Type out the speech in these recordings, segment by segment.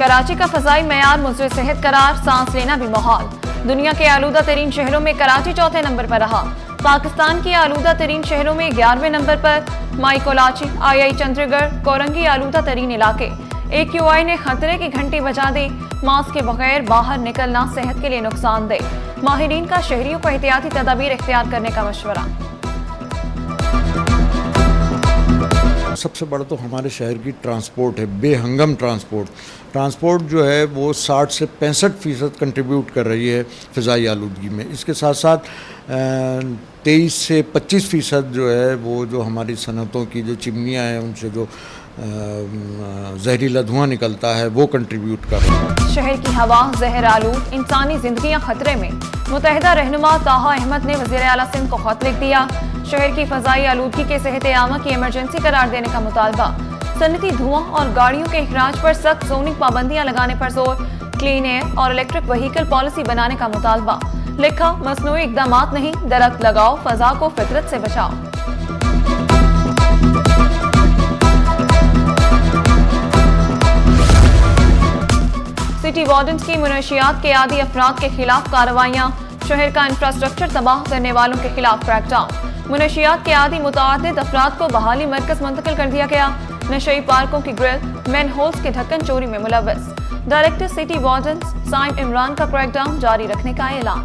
कराची का फजाई मयार मुज़र सेहत करार, सांस लेना भी माहौल। दुनिया के आलूदा तरीन शहरों में कराची चौथे नंबर पर रहा। पाकिस्तान के आलूदा तरीन शहरों में 11वें नंबर पर माई कोलाची, आई चंद्रगढ़, कोरंगी आलूदा तरीन इलाके। AQI ने खतरे की घंटी बजा दी। मास्क के बगैर बाहर निकलना सेहत के लिए नुकसानदेह। माहिरीन का शहरियों को एहतियाती तदाबीर इख्तियार करने का मशवरा। सबसे बड़ा तो हमारे शहर की ट्रांसपोर्ट है, बेहंगम ट्रांसपोर्ट जो है वो 60 से 65% कंट्रीब्यूट कर रही है फ़िज़ाई आलूदगी में। इसके साथ साथ 23 से 25% जो है वो जो हमारी सनतों की जो चिमनियाँ हैं उनसे जो जहरीला धुआं निकलता है वो कंट्रीब्यूट कर रहा है। शहर की हवा जहर आलूद, इंसानी जिंदगियां खतरे में। मुतहदा रहनुमा ताहा अहमद ने वज़ीर आला सिंध को खत लिख दिया। शहर की फ़ज़ाई आलूदगी के सेहत आमा की इमरजेंसी करार देने का मुतालबा। सनती धुआं और गाड़ियों के इखराज पर सख्त ज़ोनिंग पाबंदियां लगाने पर जोर। क्लीन एयर और इलेक्ट्रिक व्हीकल पॉलिसी बनाने का मुतालबा। लिखा, मसनूई इक़दामात नहीं, दरख्त लगाओ, फ़ज़ा को फितरत से बचाओ। सिटी वार्डन्स की मुनशियात के आदी अफराद के खिलाफ कार्रवाइयाँ। शहर का इंफ्रास्ट्रक्चर तबाह करने वालों के खिलाफ क्रैकडाउन। मुनशियात के आदी मुतअद्दिद अफराद को बहाली मरकज मुंतकिल कर दिया गया। नशई पार्कों की ग्रिल, मैन होल्स के ढक्कन चोरी में मुलव्वस। Director city wardens Saim Imran का क्रैकडाउन जारी रखने का ऐलान।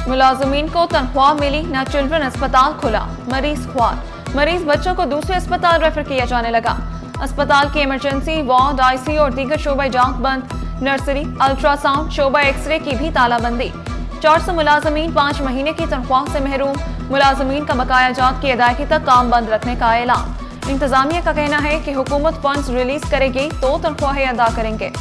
मुलाजमीन को तनख्वाह मिली, न चिल्ड्रन अस्पताल खुला, मरीज ख्वार। मरीज बच्चों को दूसरे अस्पताल रेफर किया जाने लगा। अस्पताल की इमरजेंसी वार्ड, ICU और दीगर शोबा जांच बंद। नर्सरी, अल्ट्रासाउंड, शोबा एक्सरे की भी तालाबंदी। 400 मुलाजमीन 5 महीने की तनख्वाह से महरूम। मुलाजमीन का बकाया जात की अदायगी तक काम बंद रखने का ऐलान। इंतजामिया का कहना है कि हुकूमत फंड्स रिलीज करेगी तो तनख्वाहें अदा करेंगे।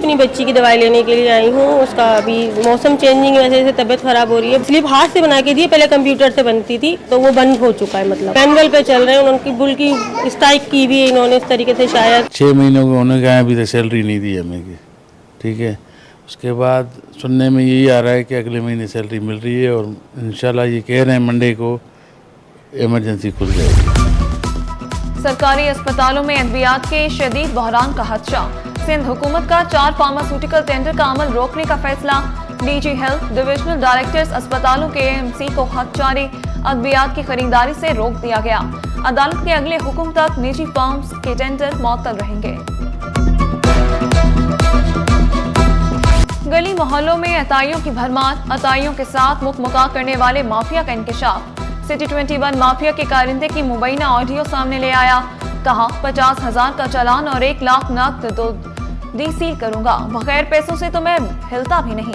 अपनी बच्ची की दवाई लेने के लिए आई हूँ। उसका अभी मौसम चेंजिंग की वजह से तबीयत खराब हो रही है। स्लिप हाथ से बना के दी, पहले कंप्यूटर से बनती थी तो वो बंद हो चुका है। मतलब मैनुअल पे चल रहे हैं। उनकी बुल की स्ट्राइक की भी है इन्होंने इस तरीके से। शायद 6 महीनों को उन्होंने कहा अभी तक सैलरी नहीं दी हमें की, ठीक है। उसके बाद सुनने में यही आ रहा है कि अगले महीने सैलरी मिल रही है और इंशाल्लाह ये कह रहे हैं मंडे को इमरजेंसी खुल जाएगी। सरकारी अस्पतालों में अद्वियात के शदीद बहरान का खदशा। सिंध हुकूमत का 4 फार्मास्यूटिकल टेंडर का अमल रोकने का फैसला। DG हेल्थ डिविजनल डायरेक्टर्स अस्पतालों के AMC को खत जारी। अद्वियात की खरीदारी से रोक दिया गया। अदालत के अगले हुक्म तक निजी फर्म्स के टेंडर मुअत्तल रहेंगे। गली मोहल्लों में अताइयों की भरमार। अताइयों के साथ मुकमुका करने वाले माफिया का इंकशाफ। सिटी 21 माफिया के कारिंदे की मुबैना ऑडियो सामने ले आया। कहा, 50,000 का चालान और 1 लाख नकद तो सील करूंगा, बगैर पैसों से तो मैं हिलता भी नहीं।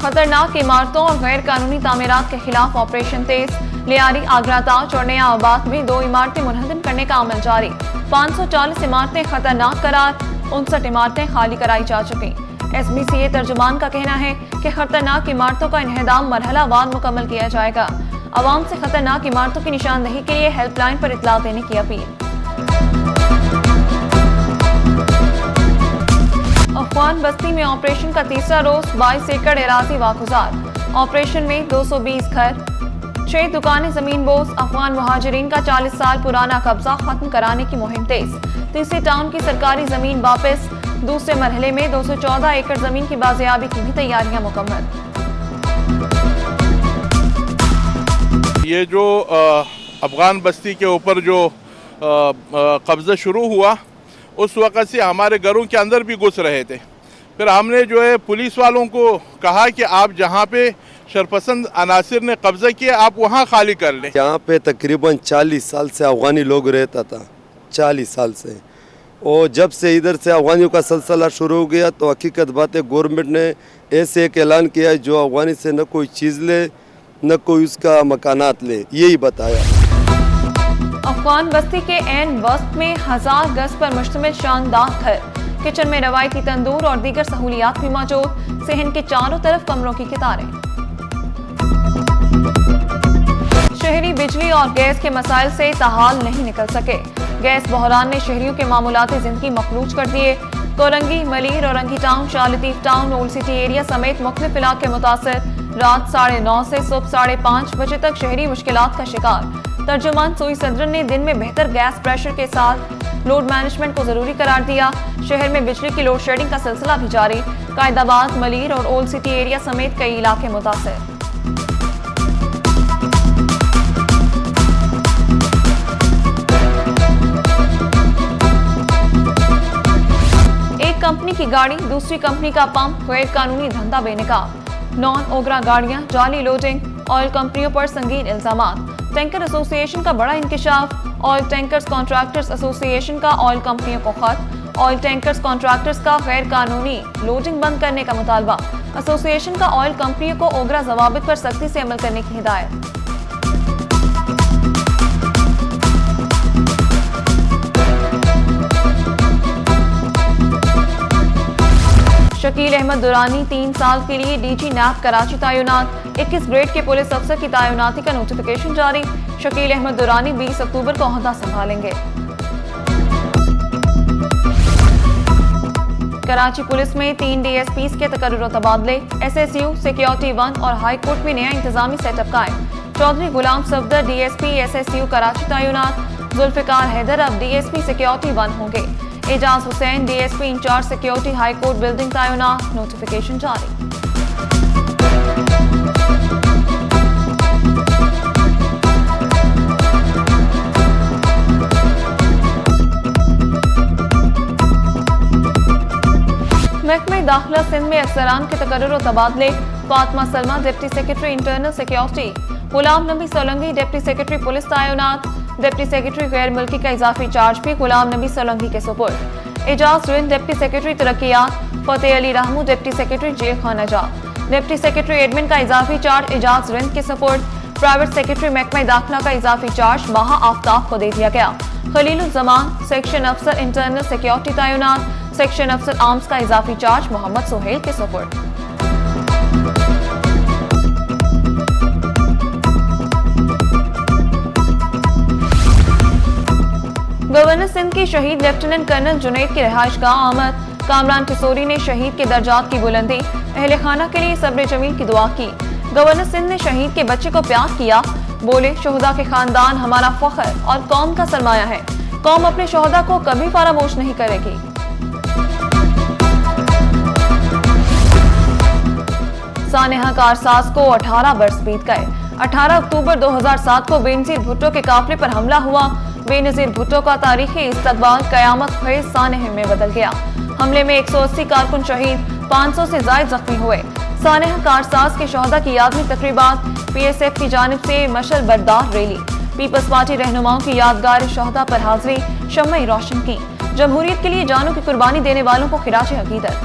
खतरनाक इमारतों और गैर कानूनी तामीरात के खिलाफ ऑपरेशन तेज। लियारी, आगरा ताज और नया आबाद में 2 इमारतें मुनहदम करने का अमल जारी। 540 इमारतें खतरनाक करार, 59 इमारतें खाली कराई जा चुकी। SBCA तर्जुमान का कहना है कि खतरनाक इमारतों का इन्हेदाम मरहलावार मुकम्मल किया जाएगा। आवाम से खतरनाक इमारतों की निशानदही के लिए हेल्पलाइन पर इत्तला देने की अपील। अफगान बस्ती में ऑपरेशन का तीसरा रोज, 22 एकड़ एराजी वागुजार। ऑपरेशन में 220 घर, 6 दुकानें जमीन बोझ। अफगान मुहाजिरीन का 40 साल पुराना कब्जा खत्म कराने की मुहिम तेज। तीसरे टाउन की सरकारी जमीन वापस। दूसरे मरहले में 214 एकड़ जमीन की बाजियाबी की भी तैयारियां मुकम्मल। ये जो अफगान बस्ती के ऊपर जो कब्ज़ा शुरू हुआ उस वक़्त से हमारे घरों के अंदर भी घुस रहे थे। फिर हमने जो है पुलिस वालों को कहा कि आप जहाँ पे शरपसंद अनासिर ने कब्ज़ा किया आप वहाँ खाली कर लें। यहाँ पे तकरीबन 40 साल से अफगानी लोग रहता था, 40 साल से। और जब से इधर से अफगानियों का सिलसिला शुरू हो गया तो हकीकत बात है गवर्नमेंट ने ऐसे एक ऐलान किया जो अफगानी से न कोई चीज़ ले न कोई उसका मकानात ले, यही बताया। अफगान बस्ती के एन वस्त में 1000 गज पर मुश्तमिल शानदार घर। किचन में रवायती तंदूर और दीगर सहूलियात भी मौजूद। सहन के चारों तरफ कमरों की कितारें। शहरी बिजली और गैस के मसाइल से ताहाल नहीं निकल सके। गैस बहरान ने शहरियों के मामूलाती जिंदगी मखलूज कर दिए। Korangi, Malir, Orangi town, Shah Latif town, old city area समेत मुख्तलिफ इलाके मुतासर। रात 9:30 से सुबह 5:30 बजे तक शहरी मुश्किलात का शिकार। तर्जुमान सोई सदरन ने दिन में बेहतर गैस प्रेशर के साथ लोड मैनेजमेंट को जरूरी करार दिया। शहर में बिजली की लोड शेडिंग का सिलसिला भी जारी। कायदाबाद, मलीर और ओल्ड सिटी एरिया समेत कई इलाके मुतासिर। कंपनी की गाड़ी दूसरी कंपनी का पंप, गैर कानूनी धंधा बेनकाब। नॉन ओगरा गाड़ियां, जाली लोडिंग, ऑयल कंपनियों पर संगीन इल्जामात। टैंकर एसोसिएशन का बड़ा इंकशाफ। ऑयल टैंकर्स कॉन्ट्रैक्टर्स एसोसिएशन का ऑयल कंपनियों को खत। ऑयल टैंकर्स कॉन्ट्रैक्टर्स का गैर कानूनी लोडिंग बंद करने का मुतालबा। एसोसिएशन का ऑयल कंपनियों को ओगरा जवाबित पर सख्ती से अमल करने की हिदायत। शकील अहमद दुरानी 3 साल के लिए डीजी नैप कराची तैनात। 21 ग्रेड के पुलिस अफसर की तैनाती का नोटिफिकेशन जारी। शकील अहमद दुरानी 20 अक्टूबर को ओहदा संभालेंगे। कराची पुलिस में 3 DSPs के तकर्रुर तबादले। SSU, सिक्योरिटी 1 और हाई कोर्ट में नया इंतजामी सेटअप कायम। चौधरी गुलाम सफदर DSP SSU कराची तैनात। जुल्फिकार हैदर अब DSP सिक्योरिटी 1 होंगे। Ejaz Hussain DSP incharge security high court building तैनात। नोटिफिकेशन जारी। महकमे दाखिला सिंध में अफसरान के तकर्रुर तबादले। Fatima Salma deputy secretary internal security. Ghulam Nabi Solanki deputy secretary police तैनात। डिप्टी सेक्रेटरी गैर मुल्की का इजाफी चार्ज भी गुलाम नबी सोलंकी के सुपुर्द। एजाज रिंद डिप्टी सेक्रेटरी तरक्कियात। Fateh Ali Rahmu deputy secretary jail खाना जात। डिप्टी सेक्रेटरी एडमिन का इजाफी चार्ज एजाज रिंद के सुपुर्द। प्राइवेट सेक्रेटरी महकमा दाखिला का इजाफी चार्ज माहा आफ्ताब को दे दिया गया। खलीलुज़्ज़मान सेक्शन अफसर इंटरनल सिक्योरिटी तैनात। सेक्शन अफसर आर्म्स का इजाफी चार्ज मोहम्मद सुहेल के सुपुर्द। गवर्नर सिंध की शहीद लेफ्टिनेंट कर्नल जुनैद की रिहाइशगाह आमद। कामरान किशोरी ने शहीद के दर्जात की बुलंदी, अहले खाना के लिए सब्र जमील की दुआ की। गवर्नर सिंध ने शहीद के बच्चे को प्यार किया। बोले, शोहदा के खानदान हमारा फख्र और कौम का सरमाया है। कौम अपने शोहदा को कभी फरामोश नहीं करेगी। सानेहा कारसाज को 18 बरस बीत गए। 18 अक्टूबर 2007 को बेनजीर भुट्टो के काफिले पर हमला हुआ। बेनजीर भुट्टो का तारीखी इस्तकबाल कयामत खेज सानेहा में बदल गया। हमले में 180 कारकुन शहीद, 500 से ज्यादा जख्मी हुए। सानेहा कारसाज के शोहदा की याद में तकरीबात। PSF की जानिब से मशल बरदार रैली। पीपल्स पार्टी रहनुमाओं की यादगार शोहदा पर हाजिरी, शम्मा रोशन की। जमहूरियत के लिए जानों की कुर्बानी देने वालों को खिराज अकीदत।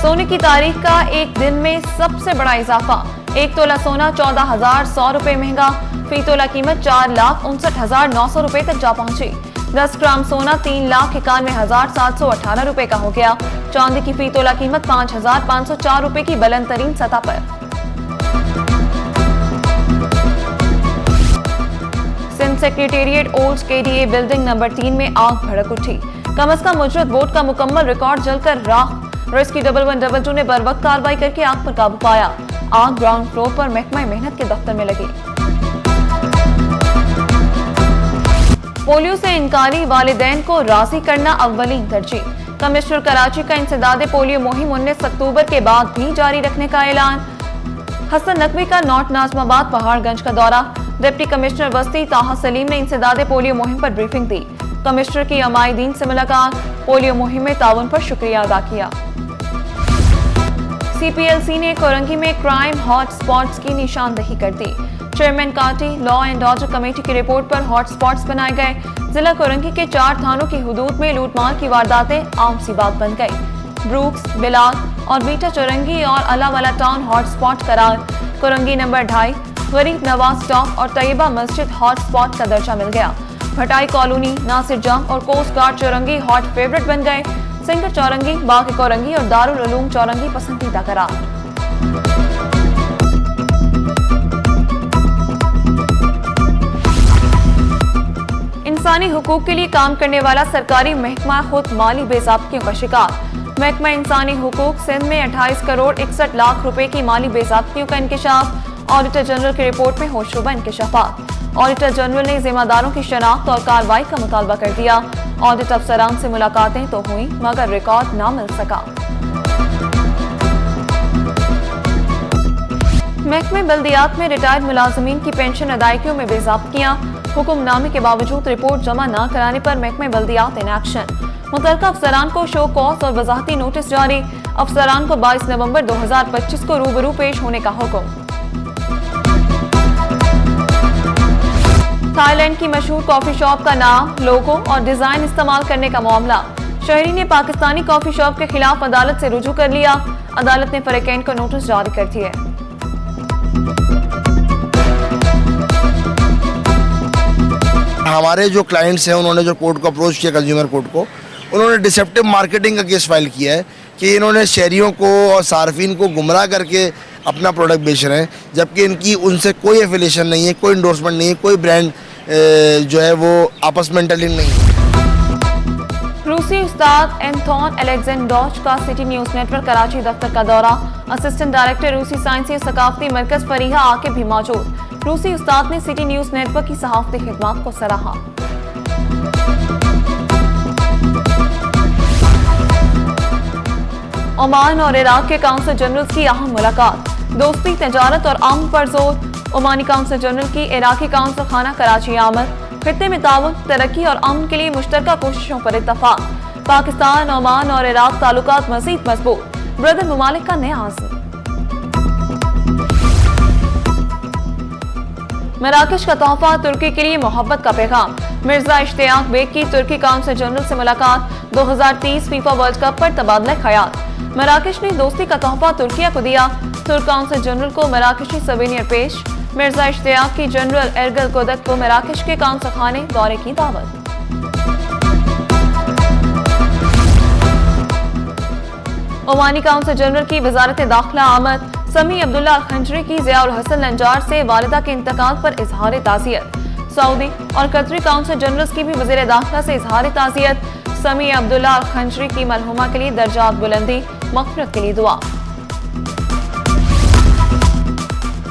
सोने की तारीख का एक दिन में सबसे बड़ा इजाफा। 1 तोला सोना 14,100 रुपए महंगा। फी तोला कीमत 4,59,900 रुपए तक जा पहुंची। 10 ग्राम सोना 3,91,718 रुपए का हो गया। चांदी की फी तोला कीमत 5,504 रुपए की बुलंद तरीन सतह पर। Sindh secretariat old KDA building number 3 में आग भड़क उठी। कम अज कम उजरत बोर्ड का मुकम्मल रिकॉर्ड जलकर राख। रेस्क्यू 1122 ने बर वक्त कार्रवाई करके आग पर काबू पाया। आग ग्राउंड फ्लोर पर महकमा मेहनत के दफ्तर में लगी। पोलियो से इनकारी वालिदैन को राजी करना अव्वलीन तरजीह। कमिश्नर कराची का इंसदादे पोलियो मुहिम 19 अक्टूबर के बाद भी जारी रखने का ऐलान। हसन नकवी का नॉर्थ नाजमाबाद पहाड़गंज का दौरा। डिप्टी कमिश्नर बस्ती ताहा सलीम ने इंसदादे पोलियो मुहिम पर ब्रीफिंग दी। कमिश्नर की अमायदीन से मुलाकात। पोलियो मुहिम में ताउन पर शुक्रिया अदा किया। CPLC ने कोरंगी में क्राइम हॉट स्पॉट्स की निशानदेही कर दी। चेयरमैन काटी लॉ एंड ऑर्डर कमेटी की रिपोर्ट पर हॉट स्पॉट्स बनाए गए। जिला कोरंगी के 4 थानों की हुदूद में लूटमार की वारदातें आम सी बात बन गई। ब्रूक्स, बिलाल और बीटा चौरंगी और अलावाला टाउन हॉट स्पॉट करार। कोरंगी नंबर 2.5, गरीब नवाज स्टॉप और तैयबा मस्जिद हॉट स्पॉट का दर्जा मिल गया। भटाई कॉलोनी, नासिर जंग और कोस्ट गार्ड चौरंगी हॉट फेवरेट बन गए। सिंगर चौरंगी, बाकी कोरंगी और दारुल उलूम चौरंगी पसंदीदा करार। इंसानी हुकूक के लिए काम करने वाला सरकारी महकमा खुद माली बेज़ाब्तियों का शिकार। महकमा इंसानी हुकूक सिंध में 28 करोड़ 61 लाख रुपए की माली बेज़ाब्तियों का इंकशाफ। ऑडिटर जनरल की रिपोर्ट में होशरुबा इंकशाफात। ऑडिटर जनरल ने जिम्मेदारों की शनाख्त और कार्रवाई का मुतालबा कर दिया। ऑडिट अफसरान से मुलाकातें तो हुई मगर रिकॉर्ड ना मिल सका। महकमे बल्दियात में रिटायर्ड मुलाजमीन की पेंशन अदायगियों में बेज़ाब्तियां। हुक्मनामे के बावजूद रिपोर्ट जमा न कराने पर महकमे बल्दियात इन एक्शन। मुतल्लिका अफसरान को शो कॉज और वजाहती नोटिस जारी। अफसरान को 22 नवंबर 2025 को रूबरू पेश होने का हुक्म। थाईलैंड की मशहूर कॉफी शॉप का नाम, लोगो और डिजाइन इस्तेमाल करने का मामला। शहरी ने पाकिस्तानी कॉफी शॉप के खिलाफ अदालत से रुजू कर लिया। अदालत ने फरीकैन को नोटिस जारी कर दिए। हमारे जो क्लाइंट्स हैं उन्होंने जो कोर्ट को अप्रोच किया, कंज्यूमर कोर्ट को, उन्होंने डिसेप्टिव मार्केटिंग का केस फाइल किया है कि इन्होंने शहरियों को और सार्फिन को गुमराह करके अपना प्रोडक्ट बेच रहे हैं, जबकि इनकी उनसे कोई एफिलिएशन नहीं है, कोई इंडोर्समेंट नहीं है, कोई ब्रांड जो है वो आपस में इंटरलिंक नहीं है। रूसी उस्ताद एंथोन अलेक्जेंडोच का सिटी न्यूज नेटवर्क कराची दफ्तर का दौरा। असिस्टेंट डायरेक्टर रूसी साइंसी और सकाफती मरकज फरीहा आकिब भी मौजूद। रूसी उस्ताद ने सिटी न्यूज नेटवर्क की सहाफती खिदमत को सराहा। ओमान और इराक के काउंसिल जनरल की अहम मुलाकात। दोस्ती, तजारत और अमन पर जोर। ओमानी काउंसिल जनरल की इराकी काउंसिल खाना कराची आमद। खित्ते में ताउन, तरक्की और अमन के लिए मुश्तरका कोशिशों पर इत्तफाक। पाकिस्तान, ओमान और इराक ताल्लुकात मजीद मजबूत। ब्रदर ममालिक का नया आज़म। मराकश का तोहफा, तुर्की के लिए मोहब्बत का पैगाम। मिर्जा इश्तियाक बेग की तुर्की काउंसिल जनरल से मुलाकात। 2030 फीफा वर्ल्ड कप पर तबादला ख्याल। मराकश ने दोस्ती का तोहफा तुर्किया को दिया। तुर्क काउंसिल जनरल को मराकशी सवेनियर पेश। मिर्जा इश्तियाक की जनरल एरगल कोदक को मराकश के काउंसिल खाने दौरे की दावत। ओमानी काउंसिल जनरल की वजारत दाखिला आमद। समी अब्दुल्ला अल खंजरी की ज़ियाउल हसन लंजार से वालिदा के इंतकाल पर इजहार ताज़ियत। सऊदी और कतरी काउंसिल जनरल्स की भी वज़ीर दाखिला से इजहार ताज़ियत। समी अब्दुल्ला अल खंजरी की मरहुमा के लिए दर्जात बुलंदी, मग़फ़िरत के लिए दुआ।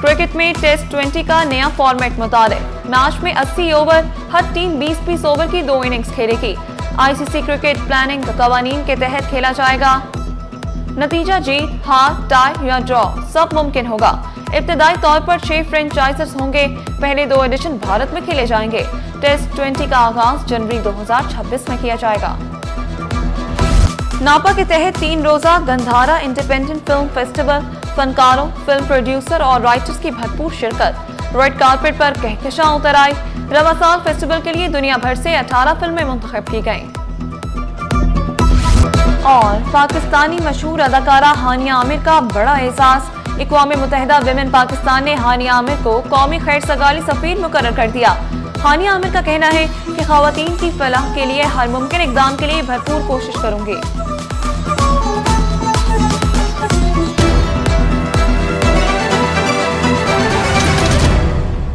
क्रिकेट में टेस्ट 20 का नया फॉर्मेट मुतारिफ। मैच में 80 ओवर, हर टीम 20-20 ओवर की 2 इनिंग्स खेलेगी। ICC क्रिकेट प्लानिंग कवानीन के तहत खेला जाएगा। नतीजा जीत, हार, टाई या ड्रॉ सब मुमकिन होगा। इब्तदाई तौर पर 6 फ्रेंचाइजर्स होंगे। पहले 2 एडिशन भारत में खेले जाएंगे। टेस्ट 20 का आगाज जनवरी 2026 में किया जाएगा। नापा के तहत 3 Roza Gandhara independent film festival. फनकारों, फिल्म प्रोड्यूसर और राइटर्स की भरपूर शिरकत। रेड कार्पेट पर कहकशां उतर आई। रवा साल फेस्टिवल के लिए दुनिया भर से 18 फिल्में मुंतखब की गईं। और पाकिस्तानी मशहूर अदाकारा हानिया आमिर का बड़ा एहसास। इक़वाम मुत्तहिदा विमेन पाकिस्तान ने हानिया आमिर को कौमी खैर सगाली सफ़ीर मुकर्रर कर दिया। हानिया आमिर का कहना है कि ख़वातीन की फलाह के लिए हर मुमकिन इक़दाम के लिए भरपूर कोशिश करूंगी।